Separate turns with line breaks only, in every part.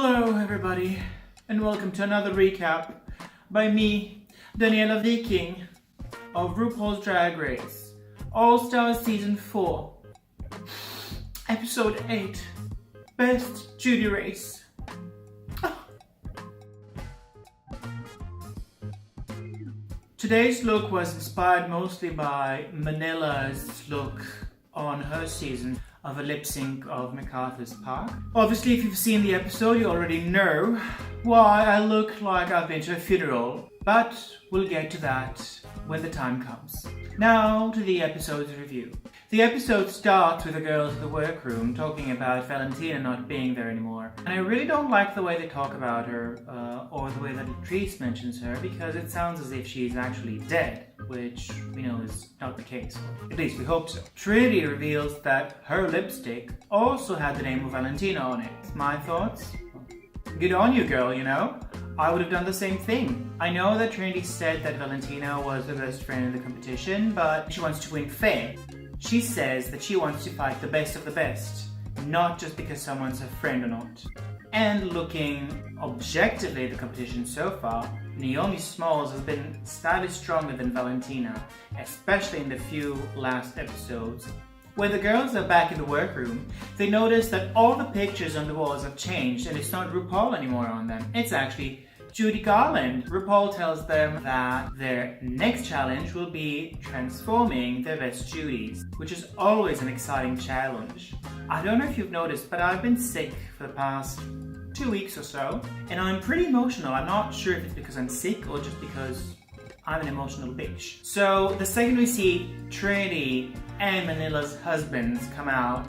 Hello everybody, and welcome to another recap by me, Daniela Viking, of RuPaul's Drag Race All-Stars Season 4, Episode 8, Best Judy Race. Today's look was inspired mostly by Manila's look on her season of a lip sync of MacArthur's Park. Obviously, if you've seen the episode, you already know why I look like I've been to a funeral, but we'll get to that when the time comes. Now to the episode's review. The episode starts with the girls in the workroom talking about Valentina not being there anymore. And I really don't like the way they talk about her, or the way that Latrice mentions her, because it sounds as if she's actually dead, which we know is not the case, or at least we hope so. Trinity reveals that her lipstick also had the name of Valentina on it. My thoughts? Good on you, girl, you know? I would have done the same thing. I know that Trinity said that Valentina was her best friend in the competition, but she wants to win fair. She says that she wants to fight the best of the best, not just because someone's her friend or not. And looking objectively at the competition so far, Naomi Smalls has been slightly stronger than Valentina, especially in the few last episodes. When the girls are back in the workroom, they notice that all the pictures on the walls have changed and it's not RuPaul anymore on them. It's actually Judy Garland. RuPaul tells them that their next challenge will be transforming their best Judys, which is always an exciting challenge. I don't know if you've noticed, but I've been sick for the past 2 weeks or so, and I'm pretty emotional. I'm not sure if it's because I'm sick or just because I'm an emotional bitch. So the second we see Trinity and Manila's husbands come out,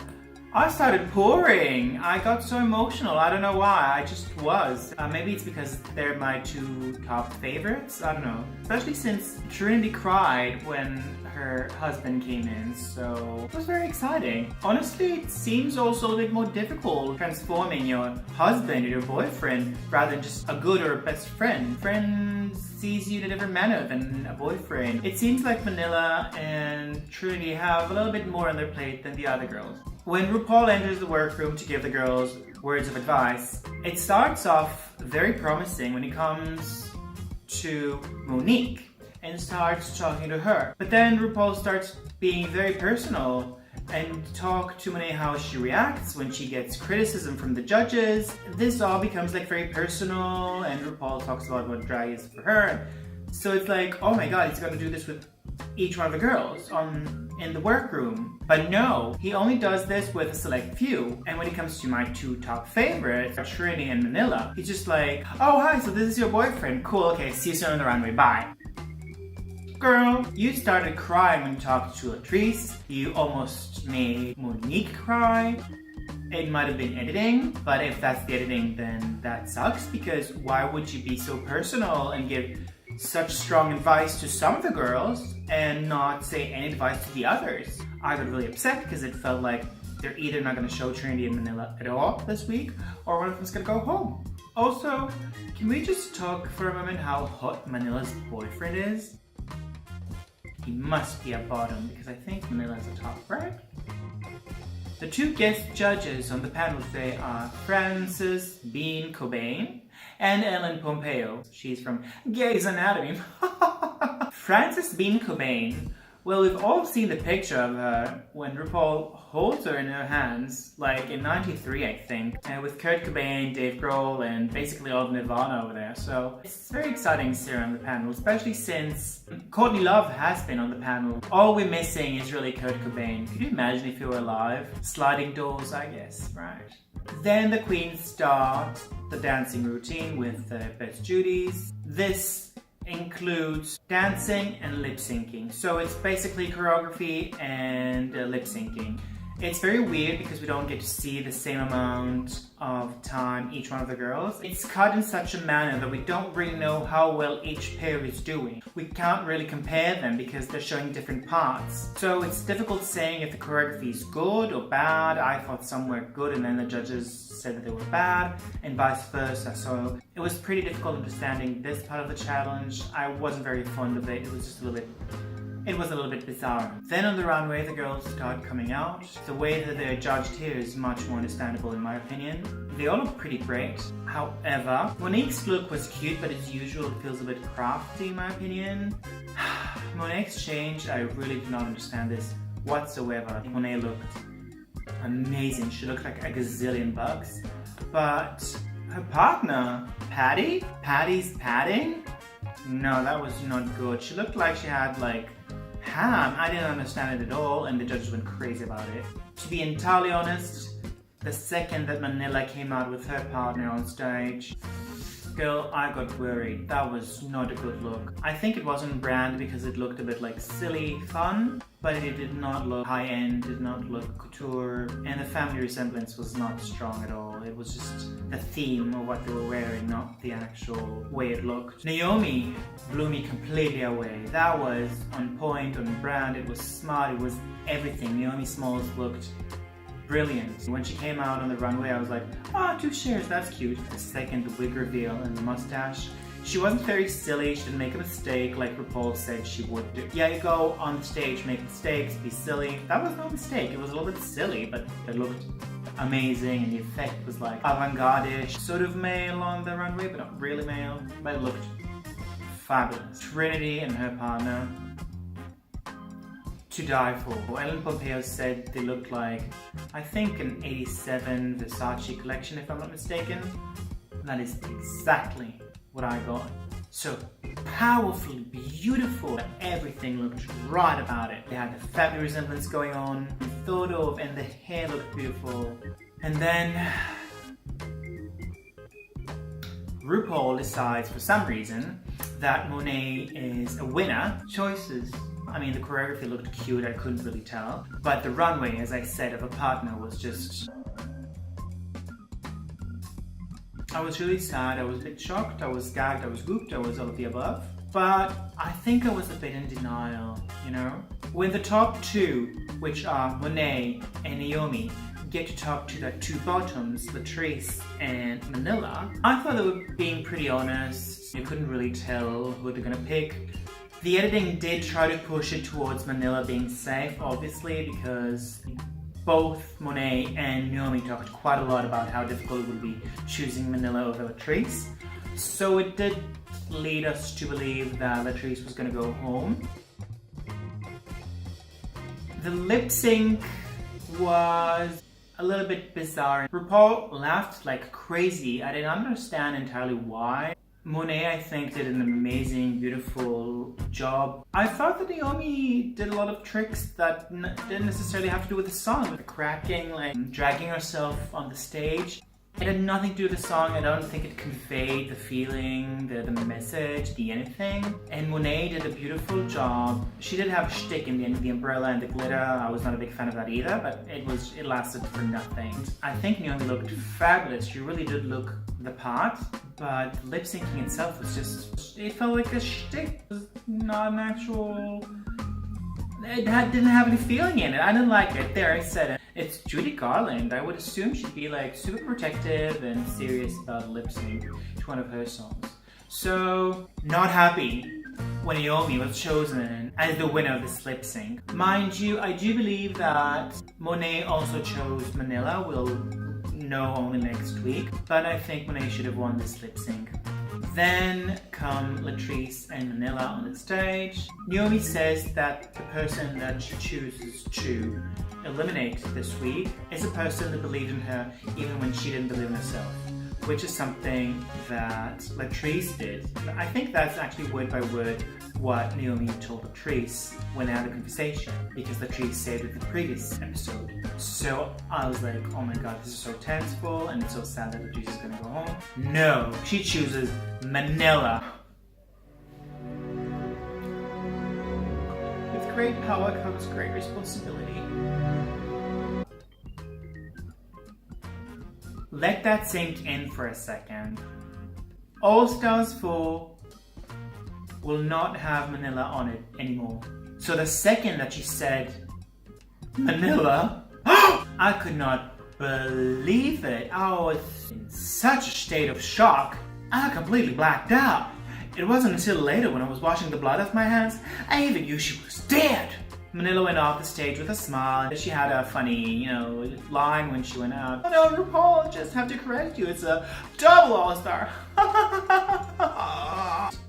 I started pouring. I got so emotional. I don't know why. I just was. Maybe it's because they're my two top favorites. I don't know. Especially since Trinity cried when her husband came in, so it was very exciting. Honestly, it seems also a bit more difficult transforming your husband or your boyfriend rather than just a good or a best friend. Friend sees you in a different manner than a boyfriend. It seems like Manila and Trinity have a little bit more on their plate than the other girls. When RuPaul enters the workroom to give the girls words of advice, it starts off very promising when it comes to Monique and starts talking to her. But then RuPaul starts being very personal and talk to Monet how she reacts when she gets criticism from the judges. This all becomes like very personal, and RuPaul talks about what drag is for her. So it's like, oh my god, he's gonna do this with each one of the girls in the workroom. But no, he only does this with a select few. And when it comes to my two top favorites, Trinity and Manila, he's just like, oh hi, so this is your boyfriend. Cool, okay, see you soon on the runway, bye. Girl, you started crying when you talked to Latrice. You almost made Monique cry. It might have been editing, but if that's the editing, then that sucks, because why would you be so personal and give such strong advice to some of the girls and not say any advice to the others? I got really upset because it felt like they're either not going to show Trinity and Manila at all this week, or one of them's going to go home. Also, can we just talk for a moment how hot Manila's boyfriend is? He must be a bottom, because I think Manila's a top, right? The two guest judges on the panel today are Frances Bean Cobain and Ellen Pompeo. She's from Grey's Anatomy. Frances Bean Cobain. Well, we've all seen the picture of her when RuPaul holds her in her hands, like in '93, I think, with Kurt Cobain, Dave Grohl, and basically all of Nirvana over there. So it's very exciting to see her on the panel, especially since Courtney Love has been on the panel. All we're missing is really Kurt Cobain. Could you imagine if he were alive? Sliding doors, I guess, right? Then the queens start the dancing routine with the best Judys. This includes dancing and lip syncing. So it's basically choreography and lip syncing. It's very weird because we don't get to see the same amount of time each one of the girls. It's cut in such a manner that we don't really know how well each pair is doing. We can't really compare them because they're showing different parts. So it's difficult saying if the choreography is good or bad. I thought some were good and then the judges said that they were bad, and vice versa. So it was pretty difficult understanding this part of the challenge. I wasn't very fond of it. It was just a little bit it was a little bit bizarre. Then on the runway, the girls start coming out. The way that they're judged here is much more understandable in my opinion. They all look pretty great. However, Monique's look was cute, but as usual, it feels a bit crafty in my opinion. Monique's change, I really do not understand this whatsoever. Monet looked amazing. She looked like a gazillion bucks. But her partner, Patty's padding? No, that was not good. She looked like she had like ham. I didn't understand it at all, and the judges went crazy about it. To be entirely honest, the second that Manila came out with her partner on stage, girl, I got worried. That was not a good look. I think it wasn't brand because it looked a bit like silly fun, but it did not look high-end, did not look couture, and the family resemblance was not strong at all. It was just the theme of what they were wearing, not the actual way it looked. Naomi blew me completely away. That was on point, on brand, it was smart, it was everything. Naomi Smalls looked brilliant. When she came out on the runway, I was like, ah, 2 shares, that's cute. The second, the wig reveal and the mustache. She wasn't very silly, she didn't make a mistake like RuPaul said she would do. Yeah, you go on the stage, make mistakes, be silly. That was no mistake, it was a little bit silly, but it looked amazing and the effect was like avant-garde-ish. Sort of male on the runway, but not really male, but it looked fabulous. Trinity and her partner, to die for. Ellen Pompeo said they looked like, I think, an 87 Versace collection if I'm not mistaken. That is exactly what I got. So powerfully beautiful. Everything looked right about it. They had the family resemblance going on, thought of, and the hair looked beautiful. And then RuPaul decides for some reason that Monet is a winner. Choices. I mean, the choreography looked cute, I couldn't really tell. But the runway, as I said, of a partner was just... I was really sad, I was a bit shocked, I was gagged, I was gooped, I was all of the above. But I think I was a bit in denial, you know? When the top 2, which are Monet and Naomi, get to talk to the 2 bottoms, Latrice and Manila, I thought they were being pretty honest. You couldn't really tell who they're gonna pick. The editing did try to push it towards Manila being safe, obviously, because both Monet and Naomi talked quite a lot about how difficult it would be choosing Manila over Latrice. So it did lead us to believe that Latrice was going to go home. The lip sync was a little bit bizarre. RuPaul laughed like crazy. I didn't understand entirely why. Monet, I think, did an amazing, beautiful job. I thought that Naomi did a lot of tricks that didn't necessarily have to do with the song. The cracking, like dragging herself on the stage. It had nothing to do with the song. I don't think it conveyed the feeling, the message, the anything. And Monet did a beautiful job. She did have a shtick in the end, the umbrella and the glitter. I was not a big fan of that either, but it lasted for nothing. I think Naomi looked fabulous. She really did look the part, but the lip syncing itself was just, it felt like a shtick. It was not an actual... It didn't have any feeling in it. I didn't like it. There, I said it. It's Judy Garland. I would assume she'd be like super protective and serious about lip sync to one of her songs. So, not happy when Naomi was chosen as the winner of this lip sync. Mind you, I do believe that Monet also chose Manila. We'll know only next week. But I think Monet should have won this lip sync. Then come Latrice and Manila on the stage. Naomi says that the person that she chooses to eliminate this week is a person that believed in her even when she didn't believe in herself, which is something that Latrice did. I think that's actually word by word what Naomi told Latrice when they had a conversation, because Latrice said it in the previous episode. So I was like, oh my god, this is so tenseful and it's so sad that Latrice is gonna go home. No, she chooses Manila. With great power comes great responsibility. Let that sink in for a second. All Stars 4 will not have Manila on it anymore. So the second that she said Manila, I could not believe it. I was in such a state of shock, I completely blacked out. It wasn't until later when I was washing the blood off my hands, I even knew she was dead. Manila went off the stage with a smile. She had a funny, line when she went out. Oh no, RuPaul, I just have to correct you. It's a double all-star.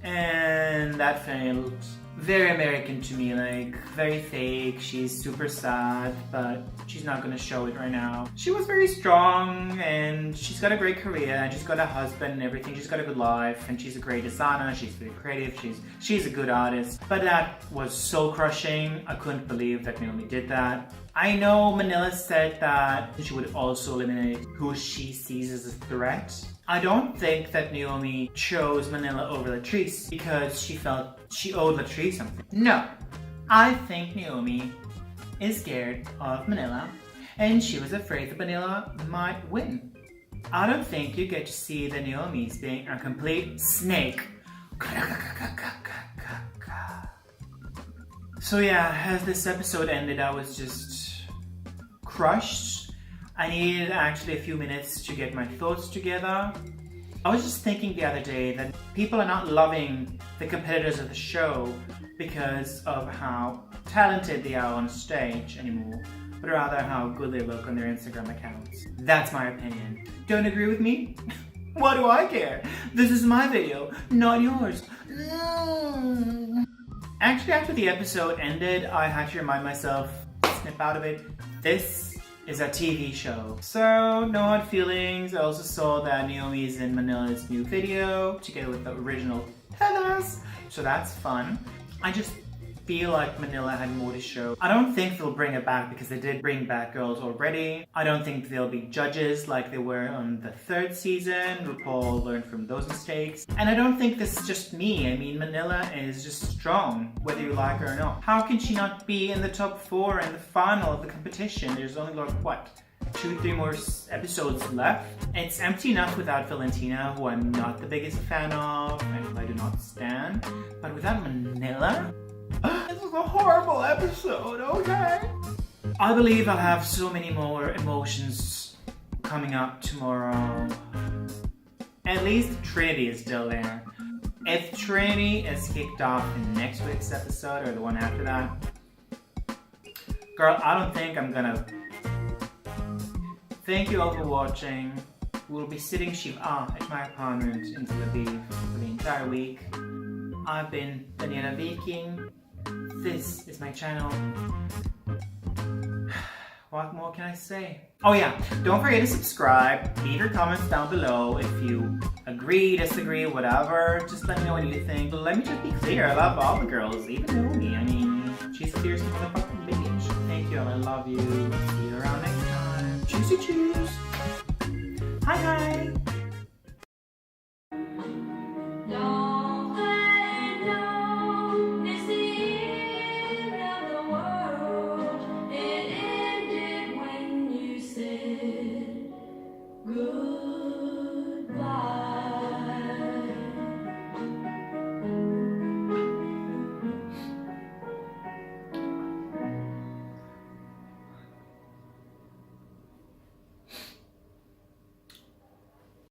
And that failed. Very American to me, like very fake. She's super sad, but she's not gonna show it right now. She was very strong and she's got a great career and she's got a husband and everything. She's got a good life and she's a great designer. She's very creative. She's a good artist. But that was soul crushing. I couldn't believe that Naomi did that. I know Manila said that she would also eliminate who she sees as a threat. I don't think that Naomi chose Manila over Latrice because she felt she owed Latrice something. No, I think Naomi is scared of Manila and she was afraid that Manila might win. I don't think you get to see the Naomi's being a complete snake. So yeah, as this episode ended, I was just crushed. I needed actually a few minutes to get my thoughts together. I was just thinking the other day that people are not loving the competitors of the show because of how talented they are on stage anymore, but rather how good they look on their Instagram accounts. That's my opinion. Don't agree with me? What do I care? This is my video, not yours. Actually, after the episode ended, I had to remind myself, snip out of it, this is a TV show. So, no hard feelings. I also saw that Naomi is in Manila's new video together with the original Heathers. So that's fun. I just feel like Manila had more to show. I don't think they'll bring it back because they did bring back girls already. I don't think they'll be judges like they were on the third season. RuPaul learned from those mistakes. And I don't think this is just me. I mean, Manila is just strong, whether you like her or not. How can she not be in the top 4 in the final of the competition? There's only like, what, 2-3 more episodes left? It's empty enough without Valentina, who I'm not the biggest fan of and who I do not stan. But without Manila? This is a horrible episode, okay? I believe I'll have so many more emotions coming up tomorrow. At least Trinity is still there. If Trinity is kicked off in next week's episode or the one after that, girl, I don't think I'm gonna. Thank you all for watching. We'll be sitting Shiva at my apartment in Tel Aviv for the entire week. I've been Daniela Viking. This is my channel. What more can I say? Oh yeah, don't forget to subscribe. Leave your comments down below if you agree, disagree, whatever. Just let me know what you think. But let me just be clear, I love all the girls, even Naomi. I mean, she's a fierce motherfucking bitch. Thank you and I love you. See you around next time. Choosy choose. Hi.